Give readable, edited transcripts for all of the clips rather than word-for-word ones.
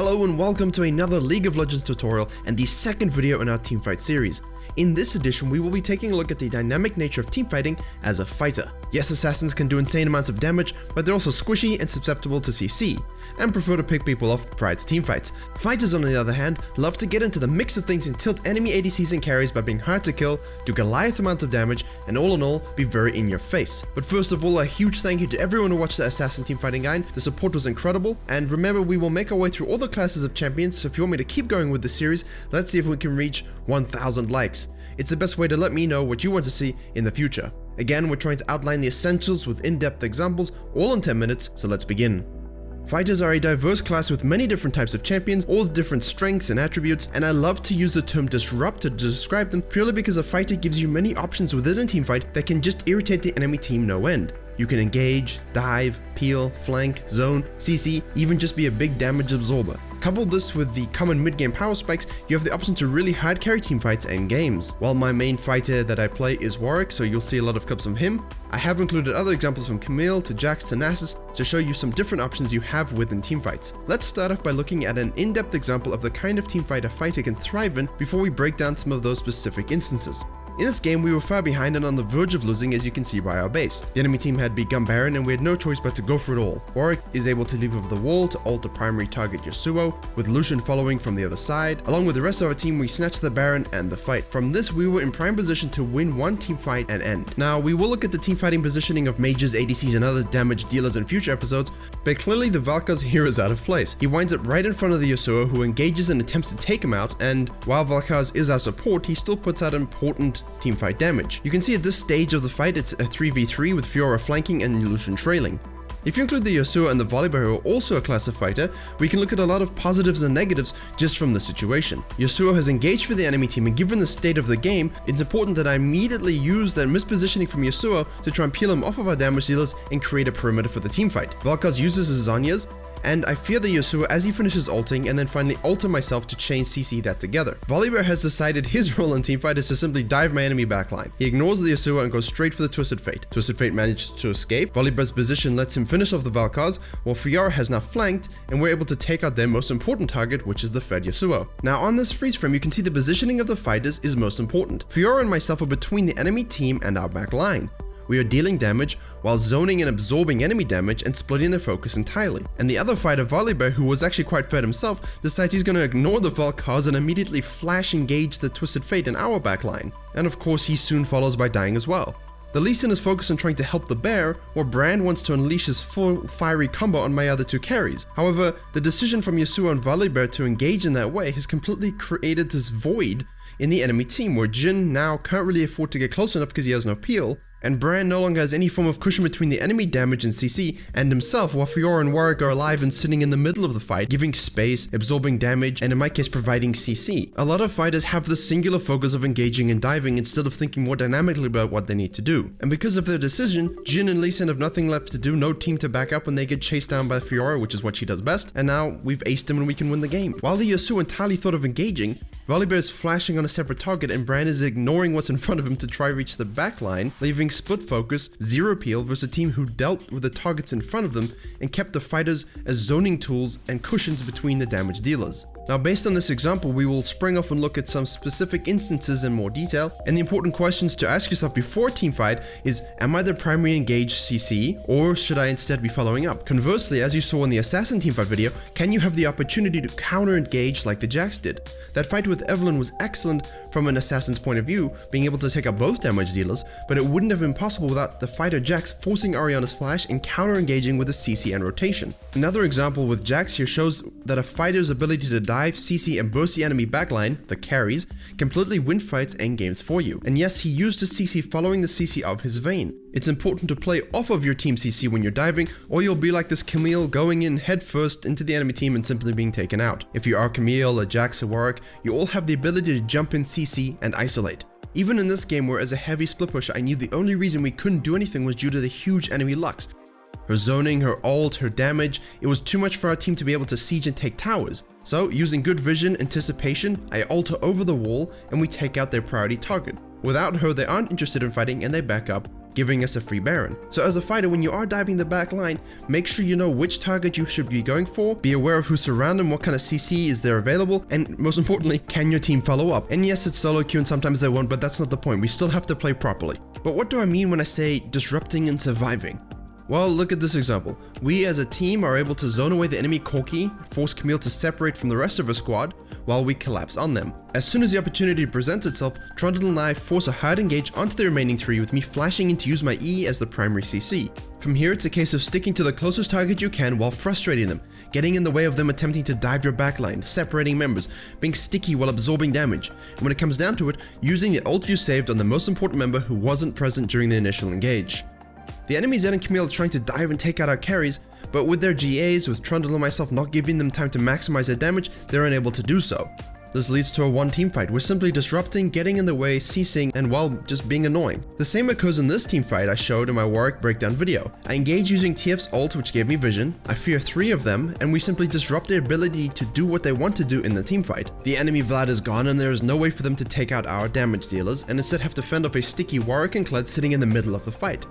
Hello and welcome to another League of Legends tutorial and the second video in our Teamfight series. In this edition, we will be taking a look at the dynamic nature of teamfighting as a fighter. Yes, assassins can do insane amounts of damage, but they're also squishy and susceptible to CC, and prefer to pick people off prior to teamfights. Fighters, on the other hand, love to get into the mix of things and tilt enemy ADCs and carries by being hard to kill, do Goliath amounts of damage, and all in all, be very in your face. But first of all, a huge thank you to everyone who watched the Assassin Teamfighting Guide. The support was incredible, and remember, we will make our way through all the classes of champions, so if you want me to keep going with the series, let's see if we can reach 1,000 likes. It's the best way to let me know what you want to see in the future. Again, we're trying to outline the essentials with in-depth examples, all in 10 minutes, so let's begin. Fighters are a diverse class with many different types of champions, all with different strengths and attributes, and I love to use the term disruptor to describe them purely because a fighter gives you many options within a teamfight that can just irritate the enemy team no end. You can engage, dive, peel, flank, zone, CC, even just be a big damage absorber. Couple this with the common mid-game power spikes, you have the option to really hard carry teamfights and games. While my main fighter that I play is Warwick, so you'll see a lot of clips from him, I have included other examples from Camille to Jax to Nasus to show you some different options you have within teamfights. Let's start off by looking at an in-depth example of the kind of teamfight a fighter can thrive in before we break down some of those specific instances. In this game, we were far behind and on the verge of losing, as you can see by our base. The enemy team had begun Baron and we had no choice but to go for it all. Warwick is able to leap over the wall to ult the primary target Yasuo, with Lucian following from the other side. Along with the rest of our team, we snatched the Baron and the fight. From this, we were in prime position to win one team fight and end. Now, we will look at the teamfighting positioning of mages, ADCs, and other damage dealers in future episodes, but clearly the Valkar's here is out of place. He winds up right in front of the Yasuo, who engages and attempts to take him out, and while Valkar's is our support, he still puts out important teamfight damage. You can see at this stage of the fight it's a 3v3 with Fiora flanking and Lucian trailing. If you include the Yasuo and the Volibear, who are also a class of fighter, we can look at a lot of positives and negatives just from the situation. Yasuo has engaged for the enemy team, and given the state of the game, it's important that I immediately use that mispositioning from Yasuo to try and peel him off of our damage dealers and create a perimeter for the teamfight. Valkar's uses his Zhonya's, and I fear the Yasuo as he finishes ulting and then finally alter myself to chain CC that together. Volibear has decided his role in teamfight is to simply dive my enemy backline. He ignores the Yasuo and goes straight for the Twisted Fate. Twisted Fate managed to escape. Volibear's position lets him finish off the Valkars, while Fiora has now flanked and we're able to take out their most important target, which is the fed Yasuo. Now on this freeze frame, you can see the positioning of the fighters is most important. Fiora and myself are between the enemy team and our back line. We are dealing damage while zoning and absorbing enemy damage and splitting their focus entirely. And the other fighter, Volibear, who was actually quite fed himself, decides he's going to ignore the Valkars and immediately flash engage the Twisted Fate in our backline. And of course, he soon follows by dying as well. The Lee Sin is focused on trying to help the bear, while Brand wants to unleash his full fiery combo on my other two carries. However, the decision from Yasuo and Volibear to engage in that way has completely created this void in the enemy team, where Jhin now can't really afford to get close enough because he has no peel, and Brand no longer has any form of cushion between the enemy damage and CC and himself, while Fiora and Warwick are alive and sitting in the middle of the fight, giving space, absorbing damage, and in my case providing CC. A lot of fighters have the singular focus of engaging and diving instead of thinking more dynamically about what they need to do. And because of their decision, Jhin and Lee Sin have nothing left to do, no team to back up when they get chased down by Fiora, which is what she does best, and now we've aced him and we can win the game. While the Yasuo entirely thought of engaging, Volibear is flashing on a separate target and Brand is ignoring what's in front of him to try reach the backline, leaving split focus, zero peel versus a team who dealt with the targets in front of them and kept the fighters as zoning tools and cushions between the damage dealers. Now based on this example, we will spring off and look at some specific instances in more detail, and the important questions to ask yourself before teamfight is, am I the primary engaged CC, or should I instead be following up? Conversely, as you saw in the Assassin teamfight video, can you have the opportunity to counter engage like the Jax did? That fight with Evelyn was excellent from an assassin's point of view, being able to take out both damage dealers, but it wouldn't have been possible without the fighter Jax forcing Orianna's flash and counter-engaging with a CC and rotation. Another example with Jax here shows that a fighter's ability to dive, CC, and burst the enemy backline, the carries, completely win fights and games for you. And yes, he used his CC following the CC of his Vayne. It's important to play off of your team CC when you're diving, or you'll be like this Camille going in headfirst into the enemy team and simply being taken out. If you are Camille, or Jax, or Warwick, you all have the ability to jump in CC and isolate. Even in this game where as a heavy split pusher I knew the only reason we couldn't do anything was due to the huge enemy Lux. Her zoning, her ult, her damage, it was too much for our team to be able to siege and take towers. So using good vision, anticipation, I alter over the wall and we take out their priority target. Without her, they aren't interested in fighting and they back up, giving us a free Baron. So as a fighter, when you are diving the back line, make sure you know which target you should be going for, be aware of who's around them, what kind of CC is there available, and most importantly, can your team follow up? And yes, it's solo queue and sometimes they won't, but that's not the point. We still have to play properly. But what do I mean when I say disrupting and surviving? Well, look at this example. We as a team are able to zone away the enemy Corki, force Camille to separate from the rest of her squad while we collapse on them. As soon as the opportunity presents itself, Trundle and I force a hard engage onto the remaining 3 with me flashing in to use my E as the primary CC. From here, it's a case of sticking to the closest target you can while frustrating them, getting in the way of them attempting to dive your backline, separating members, being sticky while absorbing damage, and when it comes down to it, using the ult you saved on the most important member who wasn't present during the initial engage. The enemy Zed and Camille are trying to dive and take out our carries, but with their GAs, with Trundle and myself not giving them time to maximize their damage, they're unable to do so. This leads to a one team fight. We're simply disrupting, getting in the way, ceasing, and while just being annoying. The same occurs in this team fight I showed in my Warwick breakdown video. I engage using TF's ult, which gave me vision, I fear 3 of them, and we simply disrupt their ability to do what they want to do in the team fight. The enemy Vlad is gone and there is no way for them to take out our damage dealers, and instead have to fend off a sticky Warwick and Kled sitting in the middle of the fight.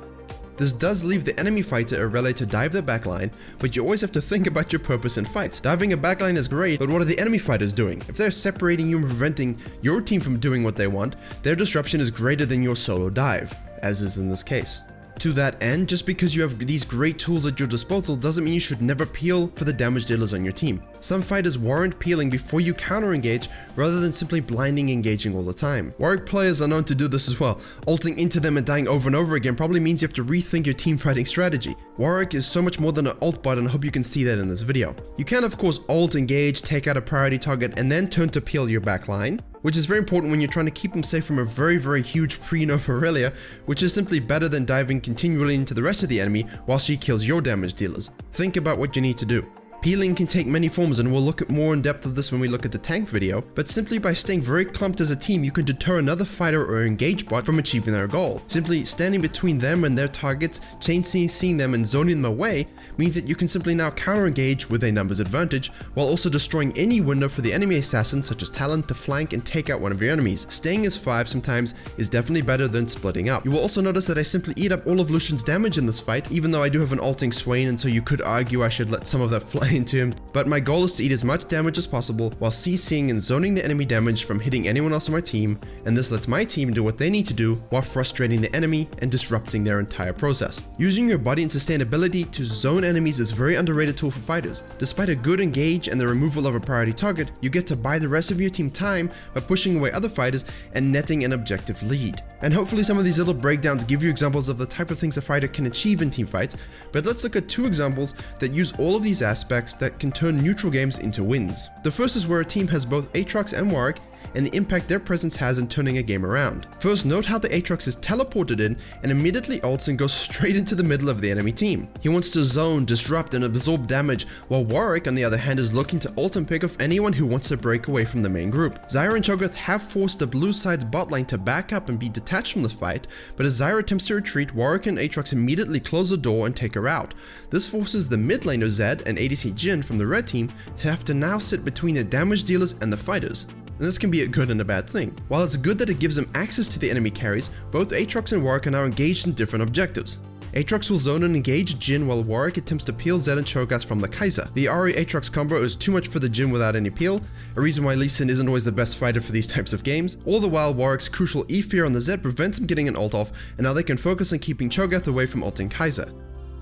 This does leave the enemy fighter a relay to dive their backline, but you always have to think about your purpose in fights. Diving a backline is great, but what are the enemy fighters doing? If they're separating you and preventing your team from doing what they want, their disruption is greater than your solo dive, as is in this case. To that end, just because you have these great tools at your disposal doesn't mean you should never peel for the damage dealers on your team. Some fighters warrant peeling before you counter engage rather than simply blinding engaging all the time. Warwick players are known to do this as well. Ulting into them and dying over and over again probably means you have to rethink your team fighting strategy. Warwick is so much more than an ult bot, and I hope you can see that in this video. You can of course ult, engage, take out a priority target, and then turn to peel your back line, which is very important when you're trying to keep them safe from a very huge pre-nerf Aurelia, which is simply better than diving continually into the rest of the enemy while she kills your damage dealers. Think about what you need to do. Peeling can take many forms, and we'll look at more in depth of this when we look at the tank video, but simply by staying very clumped as a team, you can deter another fighter or engage bot from achieving their goal. Simply standing between them and their targets, chain CCing them and zoning them away, means that you can simply now counter engage with a numbers advantage, while also destroying any window for the enemy assassin such as Talon to flank and take out one of your enemies. Staying as 5 sometimes is definitely better than splitting up. You will also notice that I simply eat up all of Lucian's damage in this fight, even though I do have an ulting Swain, and so you could argue I should let some of that fly into him, but my goal is to eat as much damage as possible while CCing and zoning the enemy damage from hitting anyone else on my team, and this lets my team do what they need to do while frustrating the enemy and disrupting their entire process. Using your body and sustainability to zone enemies is a very underrated tool for fighters. Despite a good engage and the removal of a priority target, you get to buy the rest of your team time by pushing away other fighters and netting an objective lead. And hopefully some of these little breakdowns give you examples of the type of things a fighter can achieve in team fights, but let's look at 2 examples that use all of these aspects that can turn neutral games into wins. The first is where a team has both Aatrox and Warwick, and the impact their presence has in turning a game around. First, note how the Aatrox is teleported in and immediately ults and goes straight into the middle of the enemy team. He wants to zone, disrupt, and absorb damage, while Warwick on the other hand is looking to ult and pick off anyone who wants to break away from the main group. Zyra and Cho'Gath have forced the blue side's bot lane to back up and be detached from the fight, but as Zyra attempts to retreat, Warwick and Aatrox immediately close the door and take her out. This forces the mid laner Zed and ADC Jhin from the red team to have to now sit between the damage dealers and the fighters. And this can be a good and a bad thing. While it's good that it gives them access to the enemy carries, both Aatrox and Warwick are now engaged in different objectives. Aatrox will zone and engage Jhin while Warwick attempts to peel Zed and Cho'Gath from the Kai'Sa. The Ahri Aatrox combo is too much for the Jhin without any peel, a reason why Lee Sin isn't always the best fighter for these types of games. All the while, Warwick's crucial E fear on the Zed prevents him getting an ult off, and now they can focus on keeping Cho'Gath away from ulting Kai'Sa.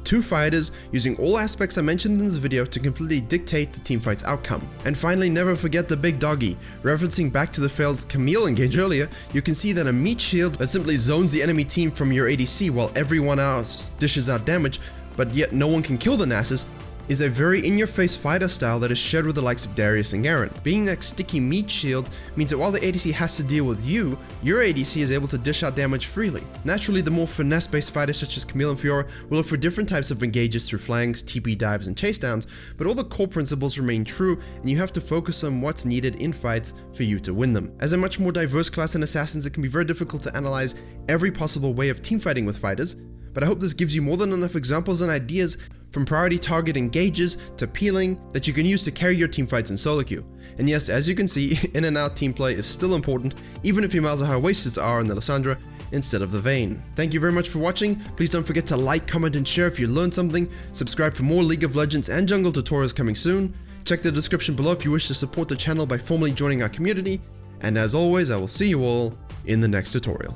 2 fighters using all aspects I mentioned in this video to completely dictate the teamfight's outcome. And finally, never forget the big doggy. Referencing back to the failed Camille engage earlier, you can see that a meat shield that simply zones the enemy team from your ADC while everyone else dishes out damage, but yet no one can kill the Nasus, is a very in-your-face fighter style that is shared with the likes of Darius and Garen. Being that sticky meat shield means that while the ADC has to deal with you, your ADC is able to dish out damage freely. Naturally, the more finesse-based fighters such as Camille and Fiora will look for different types of engages through flanks, TP dives, and chase downs, but all the core principles remain true, and you have to focus on what's needed in fights for you to win them. As a much more diverse class than assassins, it can be very difficult to analyze every possible way of teamfighting with fighters, but I hope this gives you more than enough examples and ideas from priority target engages to peeling that you can use to carry your teamfights in solo queue. And yes, as you can see, in and out team play is still important, even if your miles are how wasted are in the Lissandra, instead of the Vayne. Thank you very much for watching. Please don't forget to like, comment, and share if you learned something. Subscribe for more League of Legends and jungle tutorials coming soon. Check the description below if you wish to support the channel by formally joining our community. And as always, I will see you all in the next tutorial.